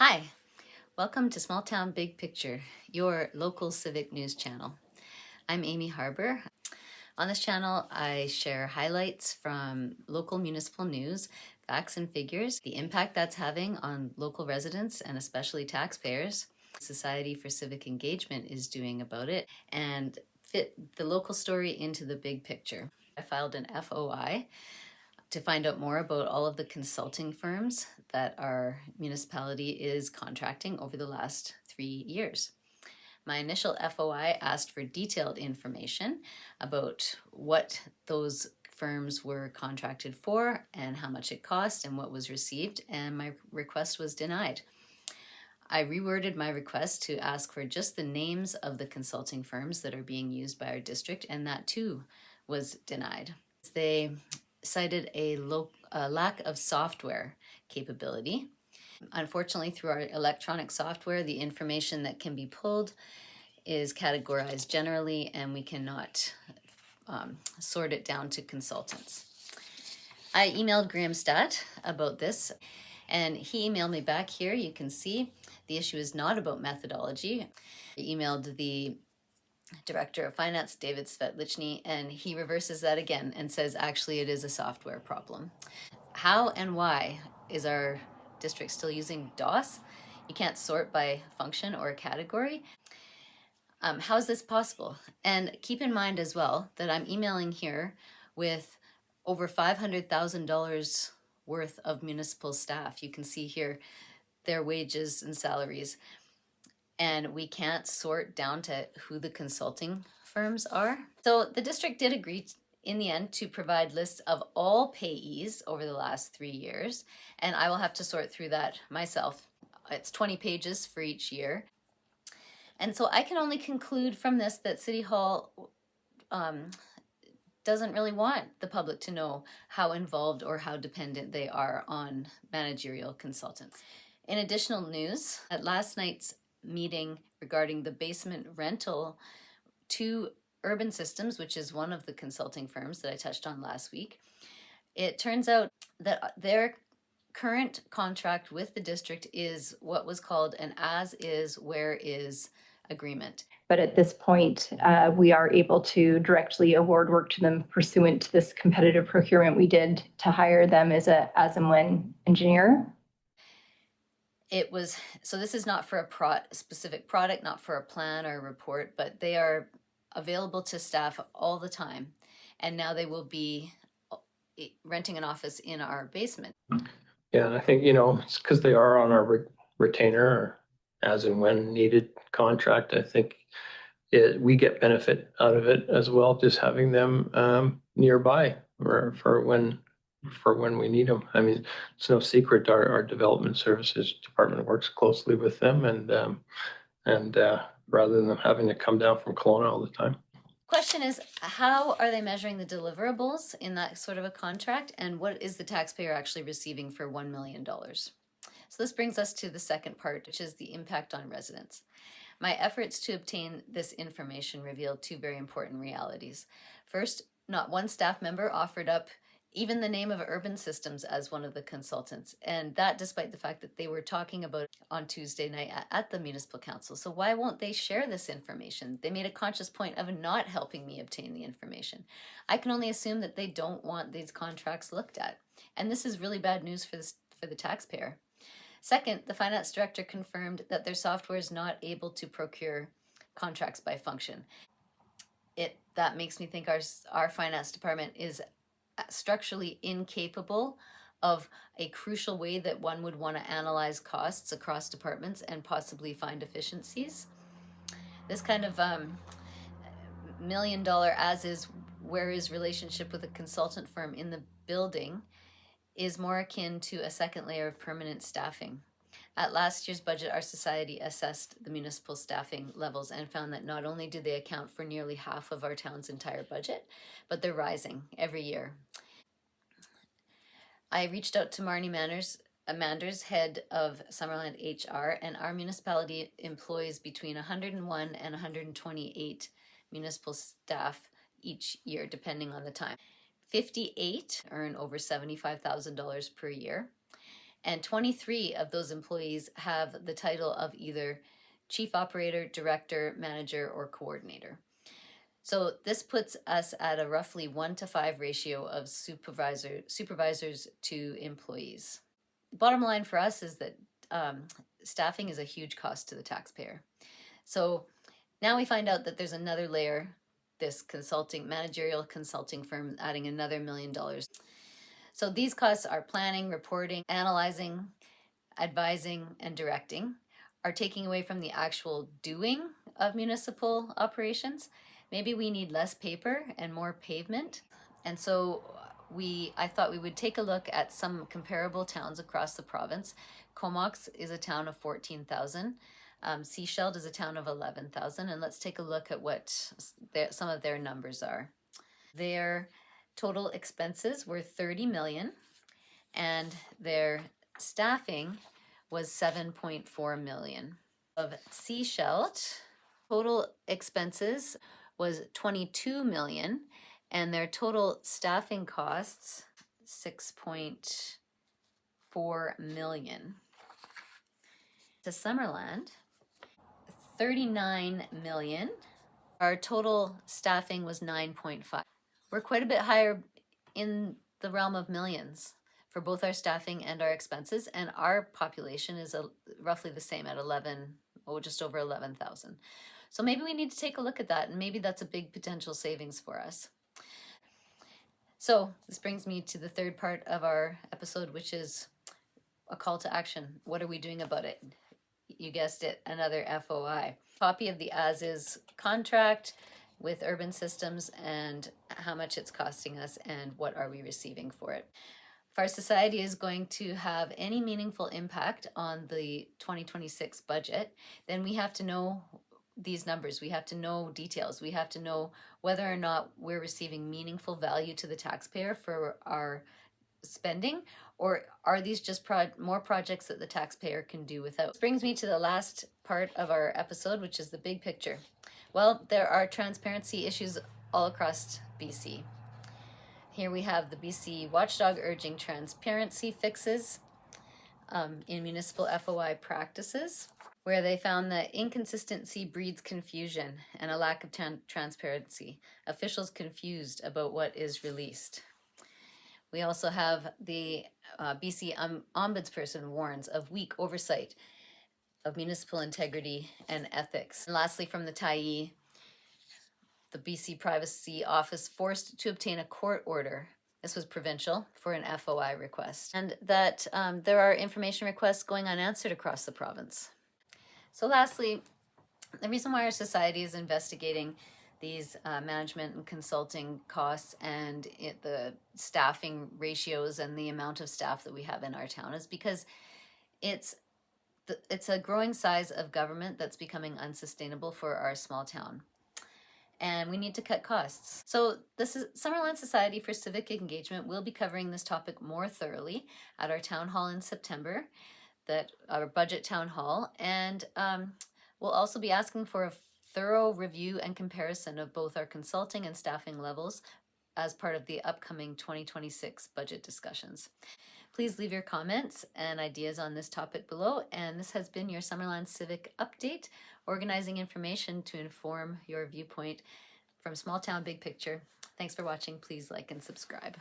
Hi, welcome to Small Town Big Picture, your local civic news channel. I'm Amy Harbour. On this channel, I share highlights from local municipal news, facts and figures, the impact that's having on local residents and especially taxpayers, Society for Civic Engagement is doing about it, and fit the local story into the big picture. I filed an FOI to find out more about all of the consulting firms that our municipality is contracting over the last 3 years. My initial FOI asked for detailed information about what those firms were contracted for and how much it cost and what was received, and my request was denied. I reworded my request to ask for just the names of the consulting firms that are being used by our district, and that too was denied. They cited a lack of software capability. Unfortunately, through our electronic software, the information that can be pulled is categorized generally, and we cannot sort it down to consultants. I emailed Graham Stott about this, and he emailed me back here. You can see the issue is not about methodology. I emailed the Director of Finance, David Svetlichny, and he reverses that again and says actually it is a software problem. How and why is our district still using DOS? You can't sort by function or category. How is this possible? And keep in mind as well that I'm emailing here with over $500,000 worth of municipal staff. You can see here their wages and salaries. And we can't sort down to who the consulting firms are. So the district did agree in the end to provide lists of all payees over the last 3 years, and I will have to sort through that myself. It's 20 pages for each year. And so I can only conclude from this that City Hall doesn't really want the public to know how involved or how dependent they are on managerial consultants. In additional news, at last night's meeting regarding the basement rental to Urban Systems, which is one of the consulting firms that I touched on last week, it turns out that their current contract with the district is what was called an as is, where is agreement. But at this point, we are able to directly award work to them pursuant to this competitive procurement we did to hire them as and when engineer. It was, so this is not for a specific product, not for a plan or a report, but they are available to staff all the time. And now they will be renting an office in our basement. Yeah, and I think, it's because they are on our retainer or as and when needed contract. I think we get benefit out of it as well, just having them nearby for when we need them. I mean, it's no secret our development services department works closely with them, and rather than them having to come down from Kelowna all the time. Question is, how are they measuring the deliverables in that sort of a contract, and what is the taxpayer actually receiving for $1 million? So this brings us to the second part, which is the impact on residents. My efforts to obtain this information revealed two very important realities. First, not one staff member offered up even the name of Urban Systems as one of the consultants, and that despite the fact that they were talking about it on Tuesday night at the municipal council. So why won't they share this information? They made a conscious point of not helping me obtain the information. I can only assume that they don't want these contracts looked at, and this is really bad news for the taxpayer. Second, the finance director confirmed that their software is not able to procure contracts by function. That makes me think our finance department is structurally incapable of a crucial way that one would want to analyze costs across departments and possibly find efficiencies. This kind of $1 million as is, where is relationship with a consultant firm in the building is more akin to a second layer of permanent staffing. At last year's budget, our society assessed the municipal staffing levels and found that not only do they account for nearly half of our town's entire budget, but they're rising every year. I reached out to Marnie Manders, head of Summerland HR, and our municipality employs between 101 and 128 municipal staff each year, depending on the time. 58 earn over $75,000 per year, And 23 of those employees have the title of either chief operator, director, manager, or coordinator. So this puts us at a roughly 1-to-5 ratio of supervisors to employees. The bottom line for us is that staffing is a huge cost to the taxpayer. So now we find out that there's another layer, this managerial consulting firm adding another $1 million. So these costs are planning, reporting, analyzing, advising, and directing, are taking away from the actual doing of municipal operations. Maybe we need less paper and more pavement. And so I thought we would take a look at some comparable towns across the province. Comox is a town of 14,000. Sechelt is a town of 11,000. And let's take a look at what some of their numbers are. Their total expenses were 30 million and their staffing was 7.4 million. Of Sechelt, total expenses was 22 million and their total staffing costs 6.4 million. To Summerland, 39 million. Our total staffing was 9.5. We're quite a bit higher in the realm of millions for both our staffing and our expenses, and our population is roughly the same at just over 11,000. So maybe we need to take a look at that, and maybe that's a big potential savings for us. So this brings me to the third part of our episode, which is a call to action. What are we doing about it? You guessed it, another FOI. Copy of the as-is contract with Urban Systems and how much it's costing us and what are we receiving for it. If our society is going to have any meaningful impact on the 2026 budget, then we have to know these numbers. We have to know details. We have to know whether or not we're receiving meaningful value to the taxpayer for our spending, or are these just more projects that the taxpayer can do without? This brings me to the last part of our episode, which is the big picture. Well, there are transparency issues all across BC. Here we have the BC Watchdog urging transparency fixes in municipal FOI practices, where they found that inconsistency breeds confusion and a lack of transparency. Officials confused about what is released. We also have the BC Ombudsperson warns of weak oversight of municipal integrity and ethics. And lastly, from the Tyee, the BC Privacy Office forced to obtain a court order. This was provincial for an FOI request. And that there are information requests going unanswered across the province. So lastly, the reason why our society is investigating these management and consulting costs and the staffing ratios and the amount of staff that we have in our town is because it's a growing size of government that's becoming unsustainable for our small town. And we need to cut costs. So this is Summerland Society for Civic Engagement. We'll be covering this topic more thoroughly at our town hall in September, our budget town hall, and we'll also be asking for a thorough review and comparison of both our consulting and staffing levels as part of the upcoming 2026 budget discussions. Please leave your comments and ideas on this topic below. And this has been your Summerland Civic Update, organizing information to inform your viewpoint from Small Town Big Picture. Thanks for watching. Please like and subscribe.